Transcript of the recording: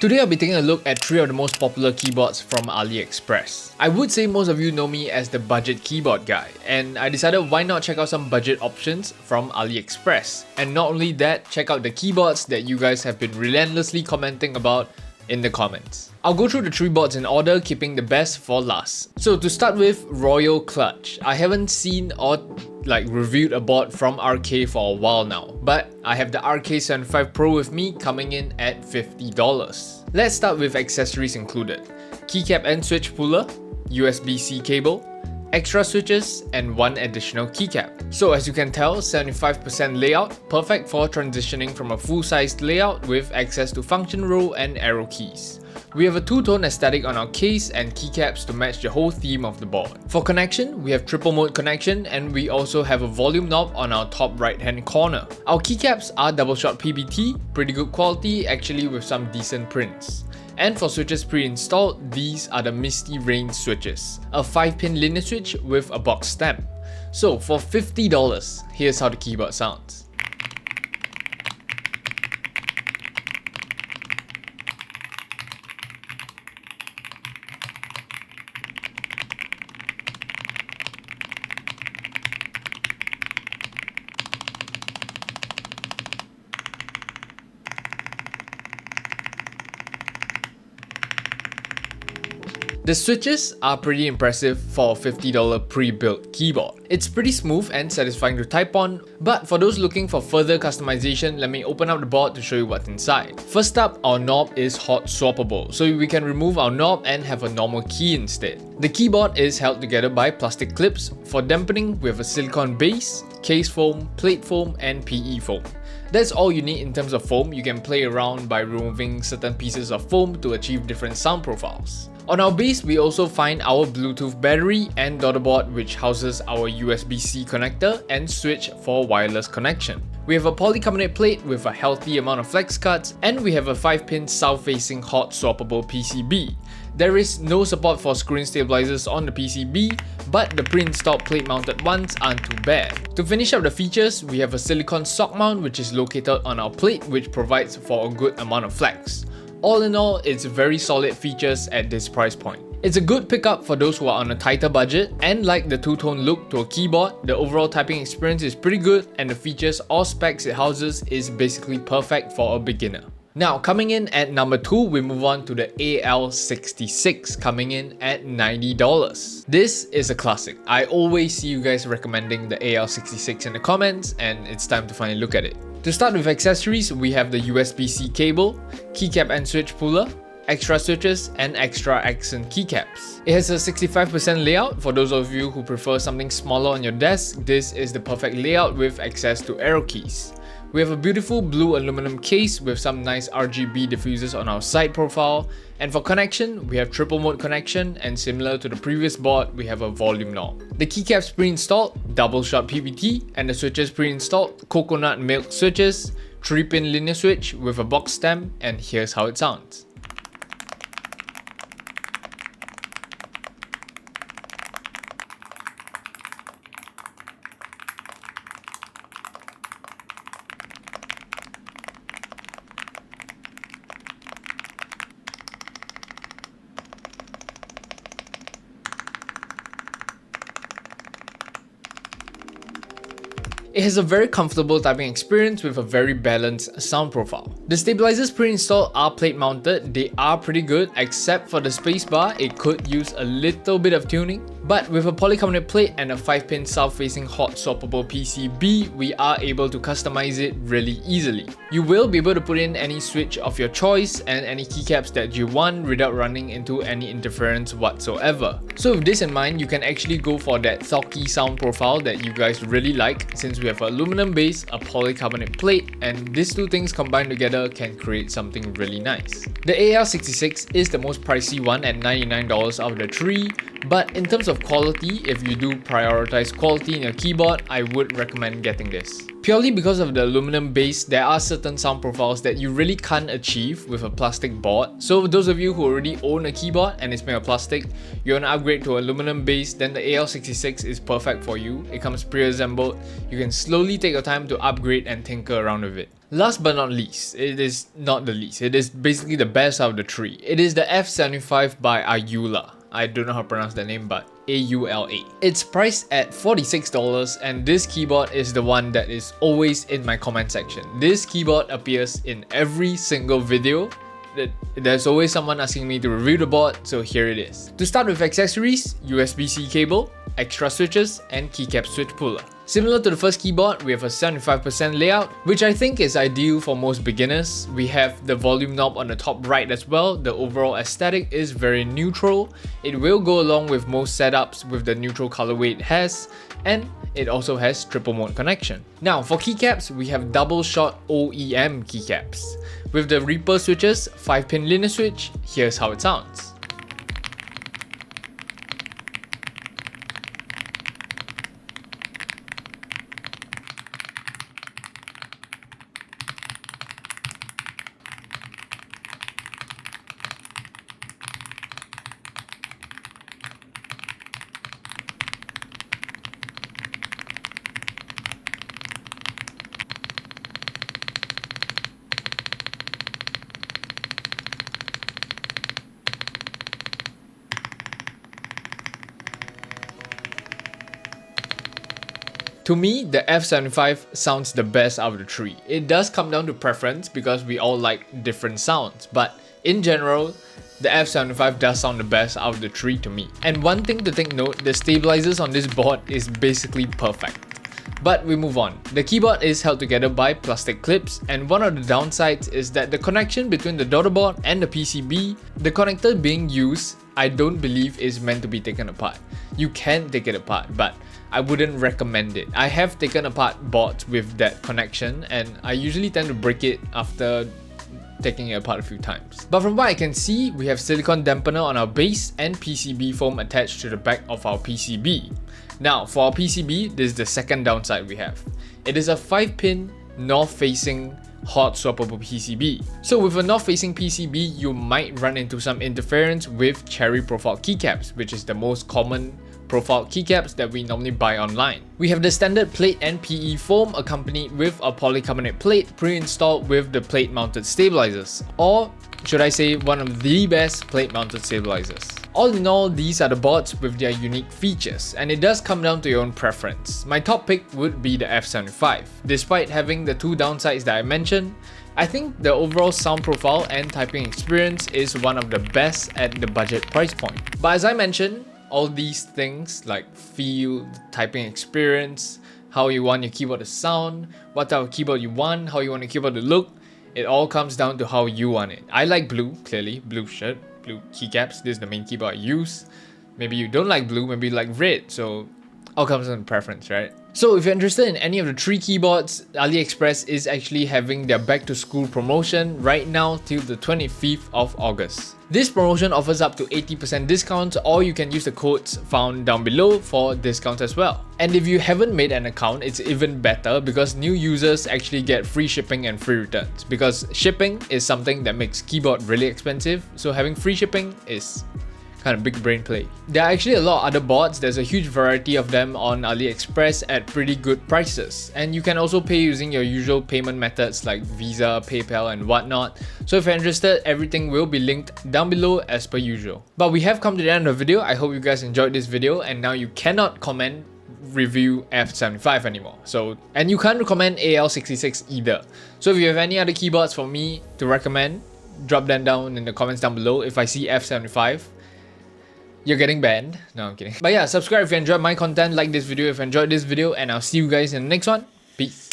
Today I'll be taking a look at 3 of the most popular keyboards from Aliexpress. I would say most of you know me as the budget keyboard guy, and I decided why not check out some budget options from Aliexpress. And not only that, check out the keyboards that you guys have been relentlessly commenting about in the comments. I'll go through the 3 boards in order, keeping the best for last. So to start with, Royal Clutch. I haven't seen or reviewed a board from RK for a while now, but I have the R75 Pro with me, coming in at $50. Let's start with accessories included: keycap and switch puller, USB-C cable, extra switches, and 1 additional keycap. So as you can tell, 75% layout, perfect for transitioning from a full-sized layout with access to function row and arrow keys. We have a two-tone aesthetic on our case and keycaps to match the whole theme of the board. For connection, we have triple mode connection, and we also have a volume knob on our top right hand corner. Our keycaps are double shot PBT, pretty good quality actually, with some decent prints. And for switches pre-installed, these are the Misty Rain switches, a 5-pin linear switch with a box stamp. So for $50, here's how the keyboard sounds. The switches are pretty impressive for a $50 pre-built keyboard. It's pretty smooth and satisfying to type on, but for those looking for further customization, let me open up the board to show you what's inside. First up, our knob is hot swappable, so we can remove our knob and have a normal key instead. The keyboard is held together by plastic clips. For dampening, we have a silicone base, case foam, plate foam, and PE foam. That's all you need in terms of foam. You can play around by removing certain pieces of foam to achieve different sound profiles. On our base, we also find our Bluetooth battery and daughterboard, which houses our USB-C connector and switch for wireless connection. We have a polycarbonate plate with a healthy amount of flex cuts, and we have a 5-pin south-facing hot swappable PCB. There is no support for screen stabilizers on the PCB, but the pre-installed plate-mounted ones aren't too bad. To finish up the features, we have a silicone sock mount which is located on our plate, which provides for a good amount of flex. All in all, it's very solid features at this price point. It's a good pickup for those who are on a tighter budget and like the two-tone look to a keyboard. The overall typing experience is pretty good, and the features or specs it houses is basically perfect for a beginner. Now, coming in at number 2, we move on to the AL66, coming in at $90. This is a classic. I always see you guys recommending the AL66 in the comments, and it's time to finally look at it. To start with accessories, we have the USB-C cable, keycap and switch puller, extra switches, and extra accent keycaps. It has a 65% layout. For those of you who prefer something smaller on your desk, this is the perfect layout with access to arrow keys. We have a beautiful blue aluminum case with some nice RGB diffusers on our side profile, and for connection, we have triple mode connection, and similar to the previous board, we have a volume knob. The keycaps pre-installed, double shot PBT, and the switches pre-installed, coconut milk switches, 3-pin linear switch with a box stamp, and here's how it sounds. It has a very comfortable typing experience with a very balanced sound profile. The stabilizers pre-installed are plate mounted. They are pretty good, except for the spacebar. It could use a little bit of tuning. But with a polycarbonate plate and a 5-pin south-facing hot swappable PCB, we are able to customize it really easily. You will be able to put in any switch of your choice and any keycaps that you want without running into any interference whatsoever. So with this in mind, you can actually go for that thocky sound profile that you guys really like, since we have an aluminum base, a polycarbonate plate, and these two things combined together can create something really nice. The AL66 is the most pricey one at $99 out of the 3, but in terms of quality, if you do prioritize quality in your keyboard, I would recommend getting this. Purely because of the aluminum base, there are certain sound profiles that you really can't achieve with a plastic board. So those of you who already own a keyboard and it's made of plastic, you want to upgrade to aluminum base, then the AL66 is perfect for you. It comes pre-assembled. You can slowly take your time to upgrade and tinker around with it. Last but not least, it is not the least, it is basically the best out of the three. It is the F75 by Aula. I don't know how to pronounce that name, but AULA. It's priced at $46 and this keyboard is the one that is always in my comment section. This keyboard appears in every single video. There's always someone asking me to review the board, so here it is. To start with accessories, USB-C cable, extra switches, and keycap switch puller. Similar to the first keyboard, we have a 75% layout, which I think is ideal for most beginners. We have the volume knob on the top right as well. The overall aesthetic is very neutral. It will go along with most setups with the neutral colorway it has, and it also has triple mode connection. Now for keycaps, we have double shot OEM keycaps. With the Reaper switches, 5-pin linear switch, here's how it sounds. To me, the F75 sounds the best out of the three. It does come down to preference because we all like different sounds, but in general, the F75 does sound the best out of the three to me. And one thing to take note, the stabilizers on this board is basically perfect. But we move on. The keyboard is held together by plastic clips, and one of the downsides is that the connection between the daughterboard and the PCB, the connector being used, I don't believe is meant to be taken apart. You can take it apart, but I wouldn't recommend it. I have taken apart boards with that connection and I usually tend to break it after taking it apart a few times. But from what I can see, we have silicone dampener on our base and PCB foam attached to the back of our PCB. Now for our PCB, this is the second downside we have. It is a 5-pin north-facing hot swappable PCB. So with a north-facing PCB, you might run into some interference with cherry profile keycaps, which is the most common profile keycaps that we normally buy online. We have the standard plate and PE foam accompanied with a polycarbonate plate pre-installed with the plate mounted stabilizers, or should I say one of the best plate mounted stabilizers. All in all, these are the boards with their unique features, and it does come down to your own preference. My top pick would be the F75. Despite having the two downsides that I mentioned, I think the overall sound profile and typing experience is one of the best at the budget price point. But as I mentioned, all these things like feel, typing experience, how you want your keyboard to sound, what type of keyboard you want, how you want your keyboard to look, it all comes down to how you want it. I like blue, clearly, blue shirt, blue keycaps, this is the main keyboard I use. Maybe you don't like blue, maybe you like red, so all comes down to preference, right? So if you're interested in any of the three keyboards, Aliexpress is actually having their back to school promotion right now till the 25th of August. This promotion offers up to 80% discounts, or you can use the codes found down below for discounts as well. And if you haven't made an account, it's even better because new users actually get free shipping and free returns, because shipping is something that makes keyboard really expensive, so having free shipping is kind of big brain play. There are actually a lot of other boards. There's a huge variety of them on AliExpress at pretty good prices, and you can also pay using your usual payment methods like Visa, PayPal and whatnot. So if you're interested, everything will be linked down below as per usual. But we have come to the end of the video. I hope you guys enjoyed this video, and now you cannot comment review F75 anymore. And you can't recommend AL66 either. So if you have any other keyboards for me to recommend, drop them down in the comments down below. If I see F75, you're getting banned. No, I'm kidding. But yeah, subscribe if you enjoyed my content, like this video if you enjoyed this video, and I'll see you guys in the next one. Peace.